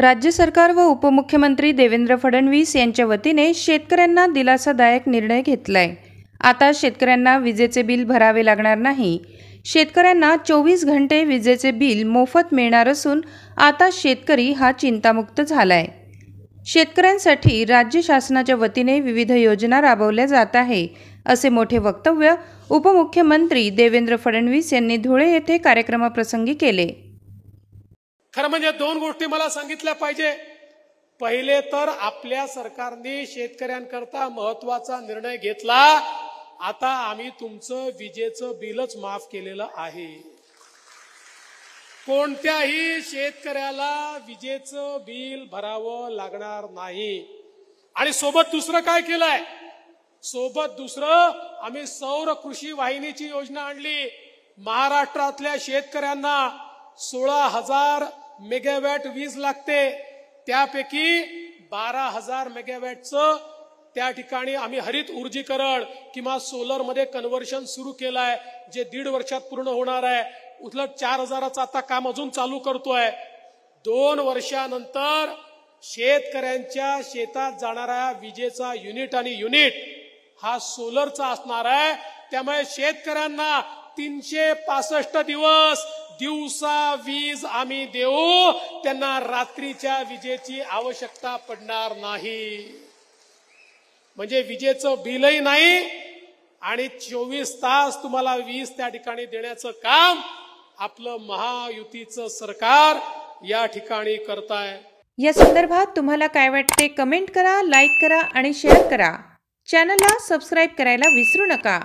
राज्य सरकार व उपमुख्यमंत्री देवेंद्र फडणवीस यांच्या वतीने शेतकऱ्यांना दिलासादायक निर्णय घेतलाय। आता शेतकऱ्यांना विजेचे बिल भरावे लागणार नाही। शेतकऱ्यांना 24 घंटे विजेचे बिल मोफत मिळणार असून आता शेतकरी हा चिंतामुक्त झालाय। शेतकऱ्यांसाठी राज्य शासनाच्या वतीने विविध योजना राबवल्या जात आहे, असे मोठे वक्तव्य उपमुख्यमंत्री देवेंद्र फडणवीस यांनी धुळे येथे कार्यक्रमाप्रसंगी केले। खरं म्हणजे दोन गोष्टी मला सांगितल्या पाहिजे। पहिले तर आपल्या सरकारने शेतकऱ्यांकरता महत्त्वाचा निर्णय घेतला। आता आम्ही तुमचं विजेचं बिलच माफ केलेलं आहे। कोणत्याही शेतकऱ्याला विजेचं बिल भरावं लागणार नाही। आणि सोबत दुसरं काय केलंय? सोबत दुसरं आम्ही सौर कृषी वाहिनीची योजना आणली। महाराष्ट्रातल्या शेतकऱ्यांना 16,000 मेगावॅट वीज लागते, त्यापैकी 12,000 मेगावॅटचं त्या ठिकाणी आम्ही हरित ऊर्जीकरण किंवा सोलर मध्ये कन्व्हर्शन सुरू केलंय, जे 1.5 वर्षात पूर्ण होणार आहे। उलट 4,000चं आता काम अजून चालू करतोय। 2 वर्षानंतर शेतकऱ्यांच्या शेतात जाणारा विजेचा युनिट हा सोलरचा असणार आहे। त्यामुळे शेतकऱ्यांना 365 दिवस दिवसा वीज आम्ही देऊ, त्यांना रात्रीच्या विजेची आवश्यकता पडणार नाही। म्हणजे विजेचं बिलही नाही आणि 24 तास तुम्हाला वीज त्या ठिकाणी देण्याचं काम आपलं महायुतीचं सरकार या ठिकाणी करताय। या संदर्भात तुम्हाला काय वाटते कमेंट करा, लाईक करा आणि शेअर करा। चॅनलला सबस्क्राइब करायला विसरू नका।